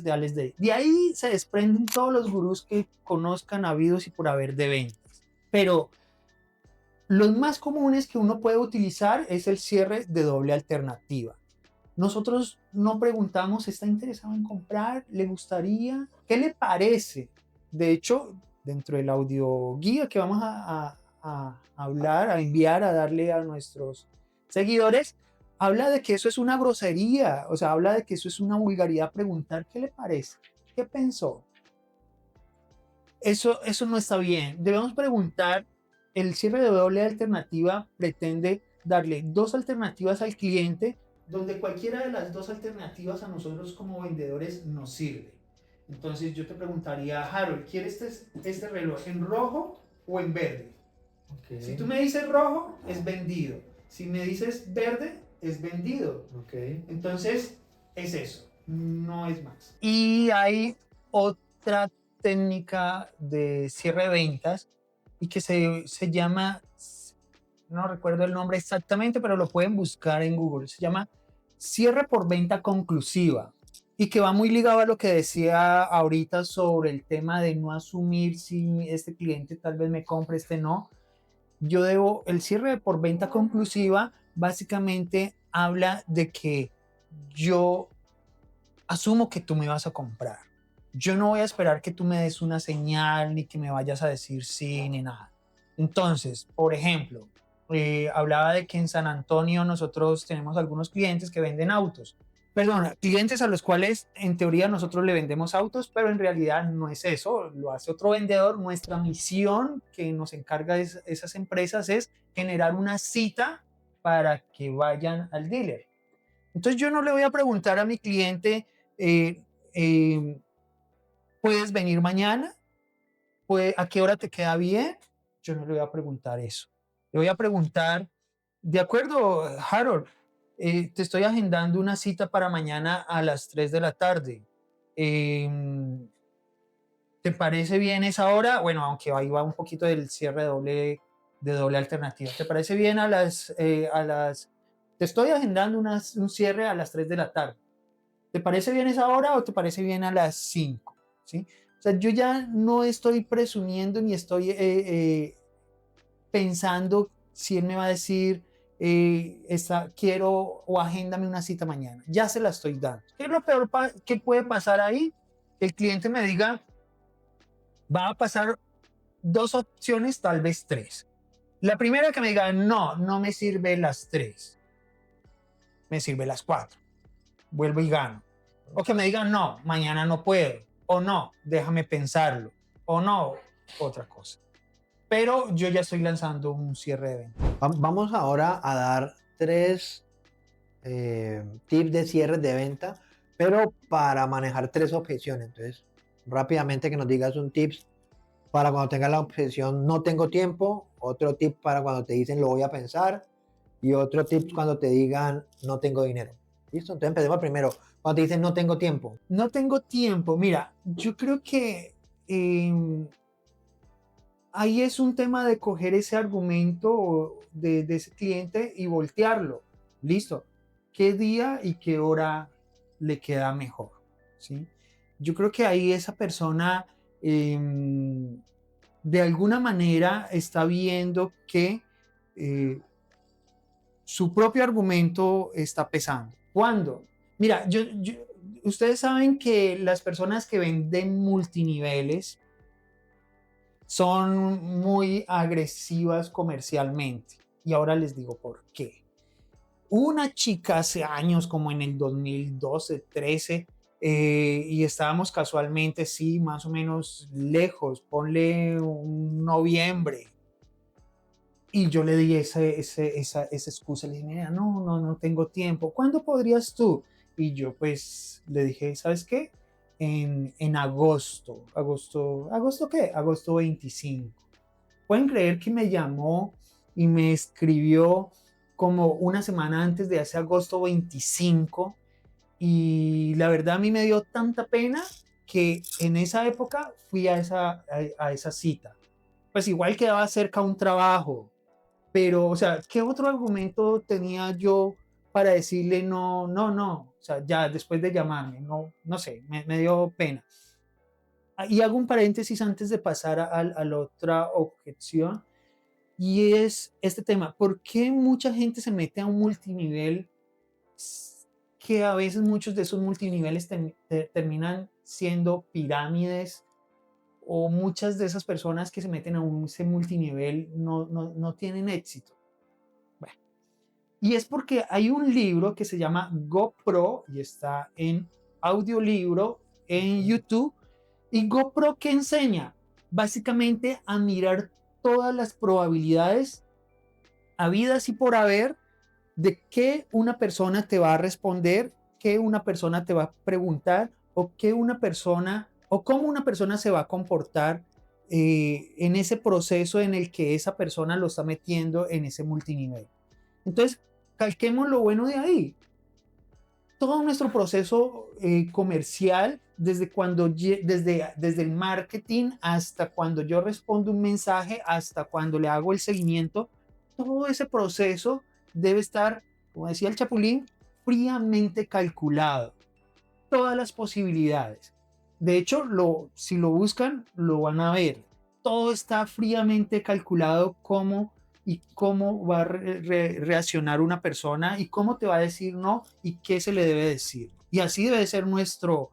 de Alex Day. De ahí se desprenden todos los gurús que conozcan habidos y por haber de ventas. Pero los más comunes que uno puede utilizar es el cierre de doble alternativa. Nosotros no preguntamos, ¿está interesado en comprar? ¿Le gustaría? ¿Qué le parece? De hecho, dentro del audio guía que vamos a hablar, a enviar, a darle a nuestros seguidores, habla de que eso es una grosería, o sea, habla de que eso es una vulgaridad preguntar, ¿qué le parece? ¿Qué pensó? Eso no está bien. Debemos preguntar, el cierre de doble alternativa pretende darle dos alternativas al cliente, donde cualquiera de las dos alternativas a nosotros como vendedores nos sirve. Entonces yo te preguntaría, Harold, ¿quieres este reloj en rojo o en verde? Okay. Si tú me dices rojo, es vendido. Si me dices verde, es vendido. Okay. Entonces, es eso, no es más. Y hay otra técnica de cierre de ventas y que se llama, no recuerdo el nombre exactamente, pero lo pueden buscar en Google. Se llama cierre por venta conclusiva. y que va muy ligado a lo que decía ahorita sobre el tema de no asumir si este cliente tal vez me compre, este no. El cierre por venta conclusiva básicamente habla de que yo asumo que tú me vas a comprar. Yo no voy a esperar que tú me des una señal ni que me vayas a decir sí ni nada. Entonces, por ejemplo, hablaba de que en San Antonio nosotros tenemos algunos clientes que venden autos. Perdón, clientes a los cuales en teoría nosotros le vendemos autos, pero en realidad no es eso, lo hace otro vendedor. Nuestra misión que nos encarga esas empresas es generar una cita para que vayan al dealer. Entonces yo no le voy a preguntar a mi cliente, eh, eh, ¿puedes venir mañana? ¿A qué hora te queda bien? Yo no le voy a preguntar eso. Le voy a preguntar, de acuerdo, Harold, te estoy agendando una cita para mañana a las 3 de la tarde. Em, ¿Te parece bien esa hora? Bueno, aunque ahí va un poquito del cierre de doble alternativa. ¿Te parece bien te estoy agendando un cierre a las 3 de la tarde? ¿Te parece bien esa hora o te parece bien a las 5? ¿Sí? O sea, yo ya no estoy presumiendo ni estoy pensando si él me va a decir, quiero o agéndame una cita mañana. Ya se la estoy dando. ¿Qué es lo peor que puede pasar ahí? Que el cliente me diga, va a pasar dos opciones, tal vez tres. La primera que me diga, no, no me sirve las tres, me sirve las cuatro. Vuelvo y gano. O que me digan, no, mañana no puedo. O no, déjame pensarlo. O no, otra cosa. Pero yo ya estoy lanzando un cierre de venta. Vamos ahora a dar 3 tips de cierre de venta, pero para manejar 3 objeciones. Entonces, rápidamente que nos digas un tips para cuando tengas la objeción no tengo tiempo, otro tip para cuando te dicen lo voy a pensar y otro tip cuando te digan no tengo dinero. ¿Listo? Entonces empecemos primero. Cuando te dicen no tengo tiempo. No tengo tiempo. Mira, yo creo que ahí es un tema de coger ese argumento de ese cliente y voltearlo. Listo. ¿Qué día y qué hora le queda mejor? ¿Sí? Yo creo que ahí esa persona de alguna manera está viendo que eh, su propio argumento está pesando. ¿Cuándo? Mira, ustedes saben que las personas que venden multiniveles son muy agresivas comercialmente. Y ahora les digo por qué. Una chica hace años, como en el 2012, 13, y estábamos casualmente, sí, más o menos lejos, ponle un noviembre. Y yo le di esa excusa, le dije, mira, no tengo tiempo. ¿Cuándo podrías tú? Y yo pues le dije, ¿sabes qué? En agosto. ¿Agosto qué? Agosto 25. ¿Pueden creer que me llamó y me escribió como una semana antes de ese agosto 25? Y la verdad a mí me dio tanta pena que en esa época fui a esa cita. Pues igual quedaba cerca un trabajo, pero, o sea, ¿qué otro argumento tenía yo para decirle no? O sea, ya después de llamarme, no sé, me dio pena. Y hago un paréntesis antes de pasar a la otra objeción, y es este tema. ¿Por qué mucha gente se mete a un multinivel que a veces muchos de esos multiniveles terminan siendo pirámides, o muchas de esas personas que se meten a ese multinivel no tienen éxito? Bueno, y es porque hay un libro que se llama GoPro y está en audiolibro en YouTube. ¿Y GoPro qué enseña? Básicamente a mirar todas las probabilidades habidas y por haber de qué una persona te va a responder, qué una persona te va a preguntar, o qué una persona o cómo una persona se va a comportar en ese proceso en el que esa persona lo está metiendo en ese multinivel. Entonces, calquemos lo bueno de ahí. Todo nuestro proceso comercial, desde el marketing hasta cuando yo respondo un mensaje, hasta cuando le hago el seguimiento, todo ese proceso debe estar, como decía el Chapulín, fríamente calculado. todas las posibilidades. De hecho, si lo buscan, lo van a ver. Todo está fríamente calculado cómo va a reaccionar una persona y cómo te va a decir no y qué se le debe decir. Y así debe ser nuestro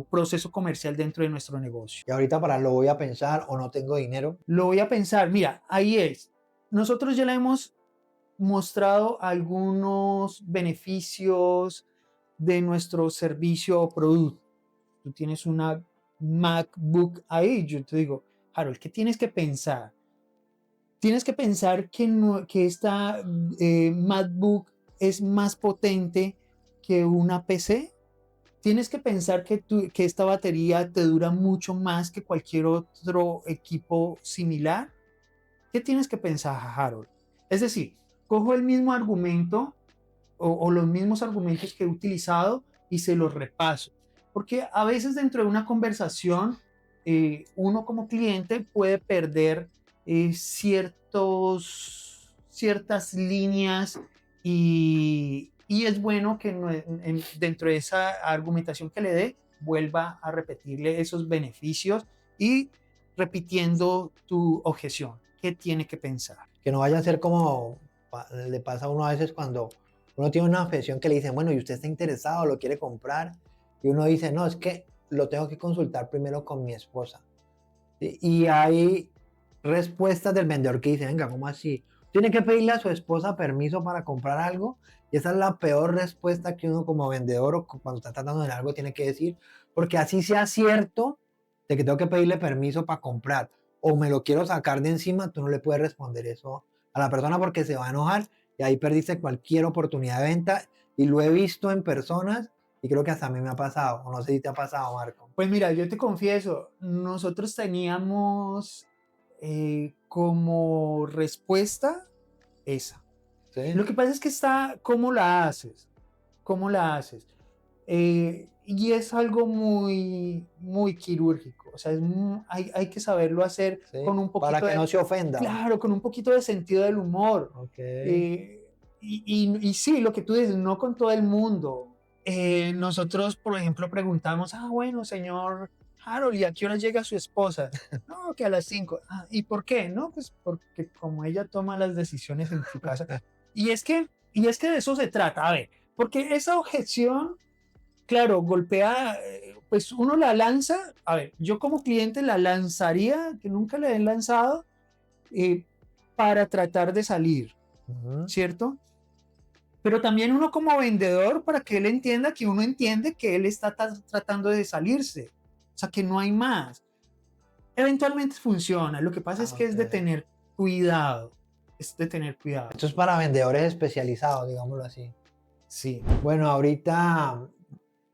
proceso comercial dentro de nuestro negocio. Y ahorita para lo voy a pensar o no tengo dinero. Lo voy a pensar, mira, ahí es. Nosotros ya le hemos mostrado algunos beneficios de nuestro servicio o producto. Tú tienes una MacBook ahí, yo te digo, Harold, ¿qué tienes que pensar? Tienes que pensar que esta MacBook es más potente que una PC. Tienes que pensar que esta batería te dura mucho más que cualquier otro equipo similar. ¿Qué tienes que pensar, Harold? Es decir, cojo el mismo argumento o los mismos argumentos que he utilizado y se los repaso. Porque a veces dentro de una conversación, uno como cliente puede perder ciertas líneas y es bueno que dentro de esa argumentación que le dé, vuelva a repetirle esos beneficios y repitiendo tu objeción. ¿Qué tiene que pensar? Que no vaya a ser como le pasa a uno a veces cuando uno tiene una objeción que le dicen, bueno, y usted está interesado, lo quiere comprar, y uno dice, no, es que lo tengo que consultar primero con mi esposa. ¿Sí? Y hay respuestas del vendedor que dicen, venga, ¿cómo así? Tiene que pedirle a su esposa permiso para comprar algo, y esa es la peor respuesta que uno como vendedor o cuando está tratando de algo tiene que decir, porque así sea cierto de que tengo que pedirle permiso para comprar, o me lo quiero sacar de encima, tú no le puedes responder eso a la persona porque se va a enojar y ahí perdiste cualquier oportunidad de venta y lo he visto en personas y creo que hasta a mí me ha pasado, o no sé si te ha pasado, Marco. Pues mira, yo te confieso, nosotros teníamos como respuesta esa. ¿Sí? Lo que pasa es que está, ¿cómo la haces? ¿Cómo la haces? Y es algo muy quirúrgico, o sea, hay que saberlo hacer ¿Sí? con un Para poquito que de, no se ofenda. claro, con un poquito de sentido del humor. Ok. Y sí, lo que tú dices, no con todo el mundo. Nosotros, por ejemplo, preguntamos, bueno, señor Harold, ¿y a qué hora llega su esposa? No, que a las 5. ¿Y por qué? No, pues porque como ella toma las decisiones en su casa. Y es que de eso se trata, a ver, porque esa objeción, claro, golpea, pues uno la lanza, a ver, yo como cliente la lanzaría, que nunca le he lanzado, eh, para tratar de salir, Ujú. ¿cierto? Pero también uno como vendedor, para que él entienda que uno entiende que él está tratando de salirse, o sea, que no hay más. Eventualmente funciona, lo que pasa es que es de Ok. tener cuidado, es de tener cuidado. Esto es para vendedores especializados, digámoslo así. Sí. Bueno, ahorita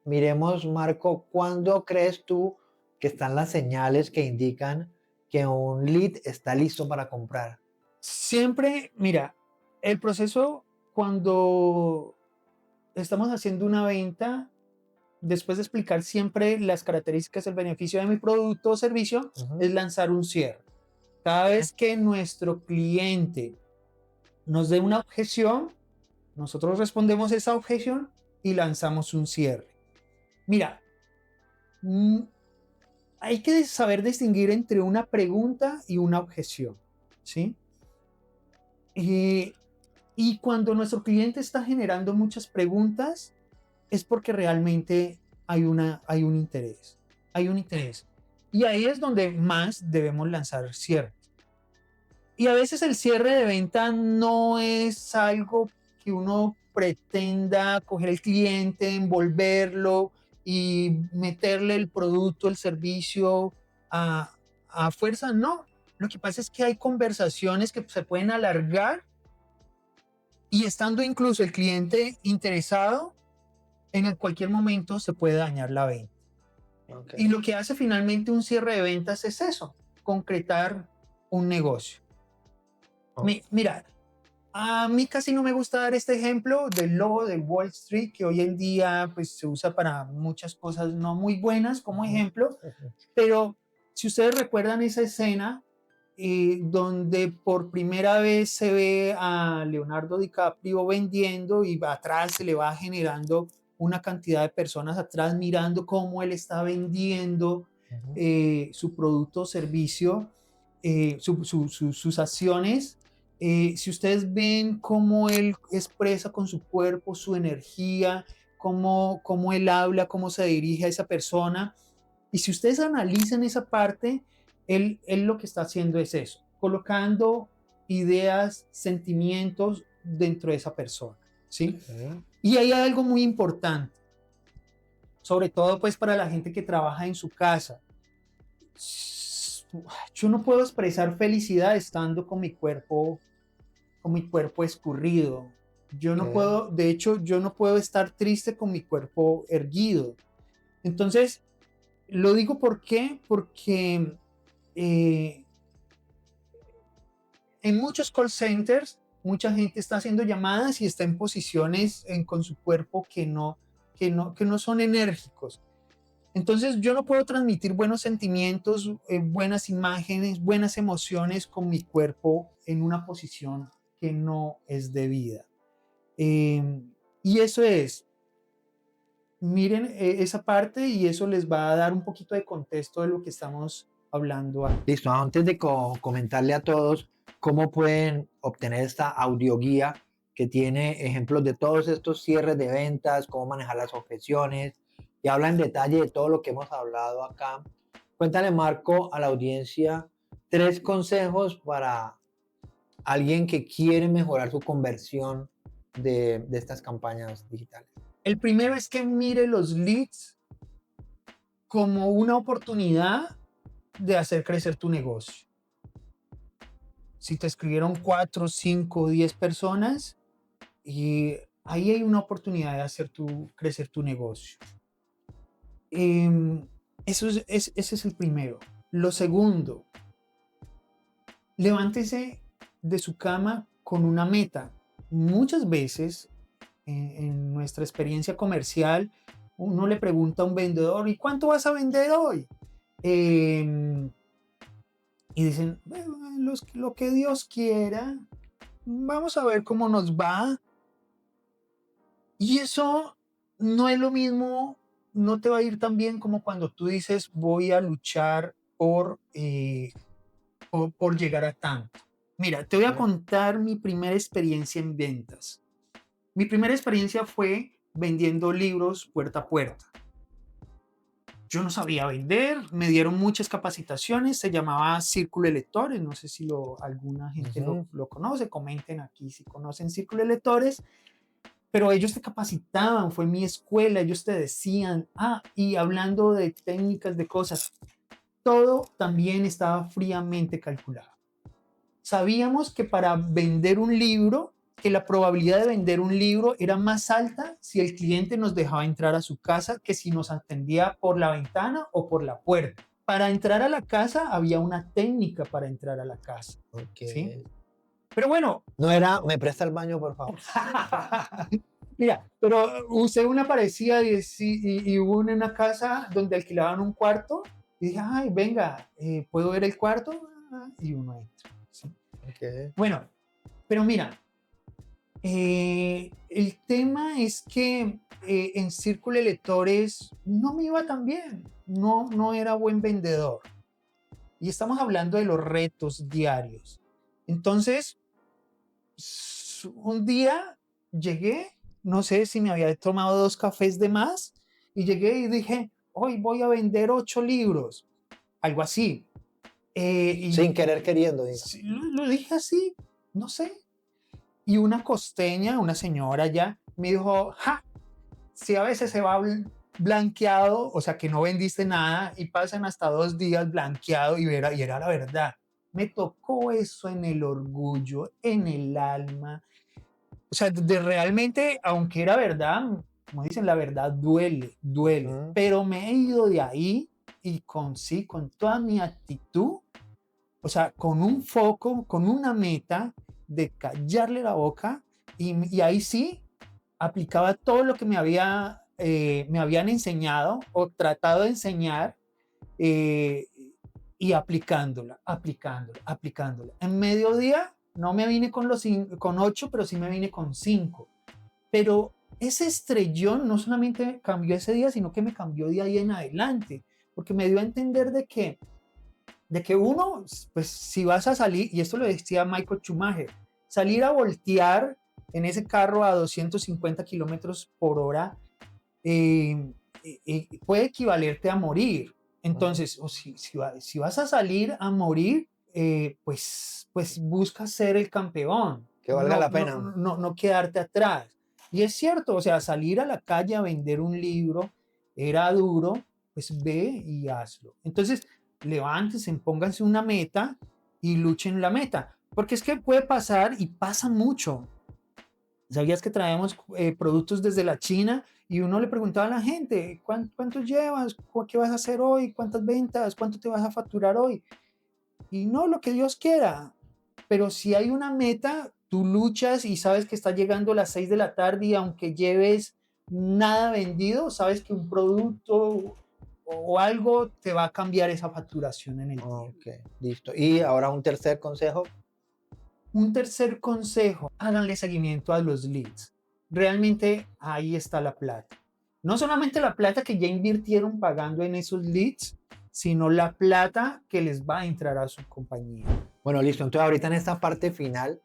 miremos, Marco, ¿cuándo crees tú que están las señales que indican que un lead está listo para comprar? Siempre, mira, el proceso cuando estamos haciendo una venta, después de explicar siempre las características, el beneficio de mi producto o servicio, Ujú. es lanzar un cierre. Cada vez que nuestro cliente nos dé una objeción, nosotros respondemos esa objeción y lanzamos un cierre. Mira, mm, hay que saber distinguir entre una pregunta y una objeción, ¿sí? Y, y cuando nuestro cliente está generando muchas preguntas, es porque realmente hay un interés. Hay un interés. Y ahí es donde más debemos lanzar cierres. Y a veces el cierre de venta no es algo que uno pretenda coger el cliente, envolverlo y meterle el producto, el servicio a, a fuerza. No, lo que pasa es que hay conversaciones que se pueden alargar y estando incluso el cliente interesado, en cualquier momento se puede dañar la venta. Ok. Y lo que hace finalmente un cierre de ventas es eso, concretar un negocio. Oh, Mira, a mí casi no me gusta dar este ejemplo del lobo de Wall Street, que hoy en día pues, se usa para muchas cosas no muy buenas como ujú, ejemplo, ujú. pero si ustedes recuerdan esa escena donde por primera vez se ve a Leonardo DiCaprio vendiendo y atrás se le va generando una cantidad de personas atrás mirando cómo él está vendiendo Ujú. su producto o servicio, sus acciones. Si ustedes ven cómo él expresa con su cuerpo su energía, cómo él habla, cómo se dirige a esa persona, y si ustedes analizan esa parte, él lo que está haciendo es eso, colocando ideas, sentimientos dentro de esa persona, ¿sí? Ok. Y hay algo muy importante, sobre todo pues para la gente que trabaja en su casa. Yo no puedo expresar felicidad estando con mi cuerpo escurrido. Yo no Ok. puedo, de hecho, yo no puedo estar triste con mi cuerpo erguido. Entonces, lo digo ¿por qué? Porque eh, en muchos call centers, mucha gente está haciendo llamadas y está en posiciones con su cuerpo que no son enérgicos. Entonces yo no puedo transmitir buenos sentimientos, buenas imágenes, buenas emociones con mi cuerpo en una posición que no es debida. Y eso es, miren esa parte y eso les va a dar un poquito de contexto de lo que estamos hablando aquí. Listo, antes de comentarle a todos cómo pueden obtener esta audioguía que tiene ejemplos de todos estos cierres de ventas, cómo manejar las objeciones y habla en detalle de todo lo que hemos hablado acá. Cuéntale, Marco, a la audiencia 3 consejos para alguien que quiere mejorar su conversión de estas campañas digitales. El primero es que mire los leads como una oportunidad de hacer crecer tu negocio. Si te escribieron 4, 5, 10 personas, y ahí hay una oportunidad de hacer crecer tu negocio. Ese es el primero. Lo segundo, levántese de su cama con una meta. Muchas veces en nuestra experiencia comercial, uno le pregunta a un vendedor, ¿y cuánto vas a vender hoy? Eh, y dicen, "Bueno, lo que Dios quiera, vamos a ver cómo nos va". Y eso no es lo mismo, no te va a ir tan bien como cuando tú dices, voy a luchar por llegar a tanto. Mira, te voy a contar mi primera experiencia en ventas. Mi primera experiencia fue vendiendo libros puerta a puerta. Yo no sabía vender, me dieron muchas capacitaciones, se llamaba Círculo de Lectores, no sé si alguna gente Ujú. lo conoce, comenten aquí si conocen Círculo de Lectores, pero ellos te capacitaban, fue mi escuela, ellos te decían, y hablando de técnicas, de cosas, todo también estaba fríamente calculado. Sabíamos que para vender un libro, que la probabilidad de vender un libro era más alta si el cliente nos dejaba entrar a su casa que si nos atendía por la ventana o por la puerta. Para entrar a la casa había una técnica para entrar a la casa, Ok. ¿sí? Pero bueno, No era, me presta el baño, por favor. mira, pero usé una parecida y hubo una casa donde alquilaban un cuarto y dije, ay, venga, ¿puedo ver el cuarto? Y uno entra, ¿sí? Okay. Bueno, pero mira, el tema es que en Círculo de Lectores no me iba tan bien, no era buen vendedor. Y estamos hablando de los retos diarios. Entonces, un día llegué, no sé si me había tomado 2 cafés de más, y llegué y dije, hoy voy a vender 8 libros, algo así. Sin Y querer queriendo, diga. sí, lo dije así, no sé. Y una costeña, una señora ya, me dijo, ja, si a veces se va blanqueado, o sea que no vendiste nada y pasan hasta 2 días blanqueado y era la verdad. Me tocó eso en el orgullo, en el alma. O sea, de realmente, aunque era verdad, como dicen, la verdad duele, duele. Ujú. Pero me he ido de ahí y sí, con toda mi actitud, o sea, con un foco, con una meta de callarle la boca y ahí sí aplicaba todo lo que me habían enseñado o tratado de enseñar eh, y aplicándola. En mediodía no me vine con 8, pero sí me vine con 5. Pero ese estrellón no solamente cambió ese día, sino que me cambió de ahí en adelante, porque me dio a entender de que uno, pues si vas a salir, y esto lo decía Michael Schumacher, salir a voltear en ese carro a 250 kilómetros por hora puede equivalerte a morir. Entonces, o si vas a salir a morir, pues busca ser el campeón, Que valga la no, pena. no quedarte atrás. Y es cierto, o sea, salir a la calle a vender un libro era duro, pues ve y hazlo. Entonces, levántense, pónganse una meta y luchen la meta. Porque es que puede pasar y pasa mucho. ¿Sabías que traemos productos desde la China y uno le preguntaba a la gente, ¿cuántos llevas? ¿Qué vas a hacer hoy? ¿Cuántas ventas? ¿Cuánto te vas a facturar hoy? Y no, lo que Dios quiera. Pero si hay una meta, tú luchas y sabes que está llegando las 6 de la tarde y aunque lleves nada vendido, sabes que un producto o algo te va a cambiar esa facturación en el día. Ok, listo. Y ahora un tercer consejo. Un tercer consejo, háganle seguimiento a los leads. Realmente ahí está la plata. No solamente la plata que ya invirtieron pagando en esos leads, sino la plata que les va a entrar a su compañía. Bueno, listo. Entonces ahorita en esta parte final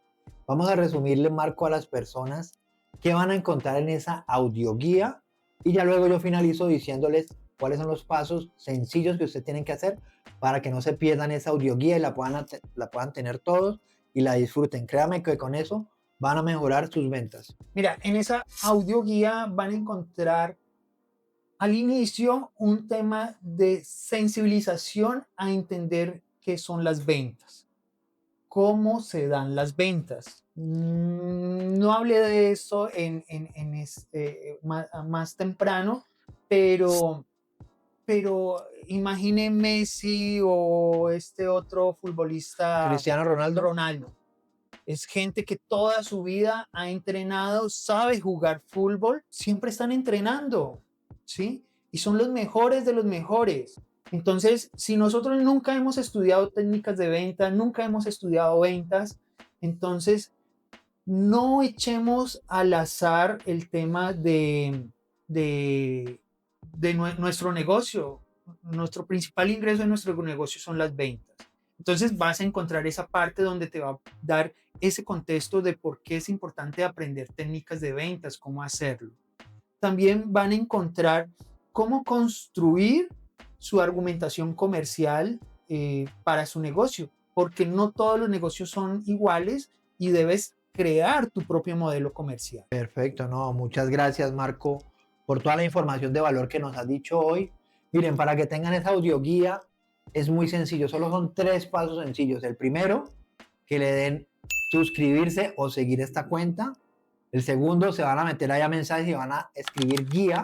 vamos a resumirle, Marco, a las personas qué van a encontrar en esa audioguía y ya luego yo finalizo diciéndoles cuáles son los pasos sencillos que ustedes tienen que hacer para que no se pierdan esa audioguía y la puedan tener todos y la disfruten. Créanme que con eso van a mejorar sus ventas. Mira, en esa audioguía van a encontrar al inicio un tema de sensibilización a entender qué son las ventas, cómo se dan las ventas. No hablé de eso más temprano, pero imagine Messi o este otro futbolista Cristiano Ronaldo. Es gente que toda su vida ha entrenado, sabe jugar fútbol, siempre están entrenando, ¿sí? Y son los mejores de los mejores. Entonces, si nosotros nunca hemos estudiado técnicas de venta, nunca hemos estudiado ventas, entonces no echemos al azar el tema de nuestro negocio. Nuestro principal ingreso en nuestro negocio son las ventas. Entonces vas a encontrar esa parte donde te va a dar ese contexto de por qué es importante aprender técnicas de ventas, cómo hacerlo. También van a encontrar cómo construir su argumentación comercial para su negocio, porque no todos los negocios son iguales y debes crear tu propio modelo comercial. Perfecto, no, muchas gracias, Marco, por toda la información de valor que nos has dicho hoy. Miren, para que tengan esa audioguía es muy sencillo, solo son 3 pasos sencillos. El primero, que le den suscribirse o seguir esta cuenta. El segundo, se van a meter allá mensajes y van a escribir guía.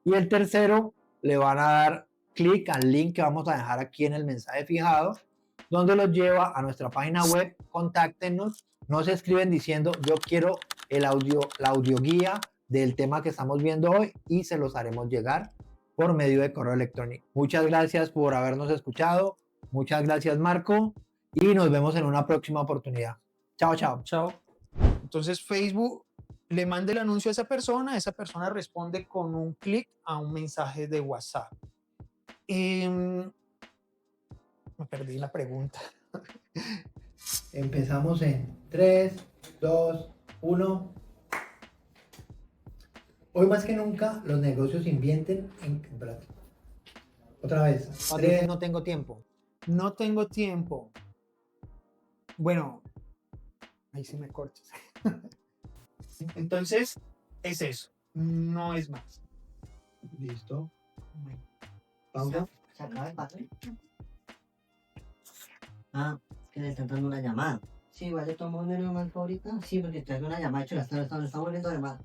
Y el tercero, le van a dar clic al link que vamos a dejar aquí en el mensaje fijado, donde los lleva a nuestra página web. Contáctenos, nos escriben diciendo yo quiero la audioguía del tema que estamos viendo hoy y se los haremos llegar por medio de correo electrónico. Muchas gracias por habernos escuchado. Muchas gracias, Marco. Y nos vemos en una próxima oportunidad. Chao, chao. Chao. Entonces Facebook le manda el anuncio a esa persona responde con un clic a un mensaje de WhatsApp. Me perdí la pregunta. Empezamos en 3, 2, 1. Hoy más que nunca los negocios invierten en... Espérate. Otra vez. 3, no tengo tiempo. No tengo tiempo. Bueno, ahí sí me cortas. Entonces, es eso. No es más. Listo. Pausa. ¿Se acaba el padre? Ah, es que le están dando una llamada. Sí, vale, tomo un número más ahorita. Sí, porque está dando una llamada, hecho, la están volviendo a llamar.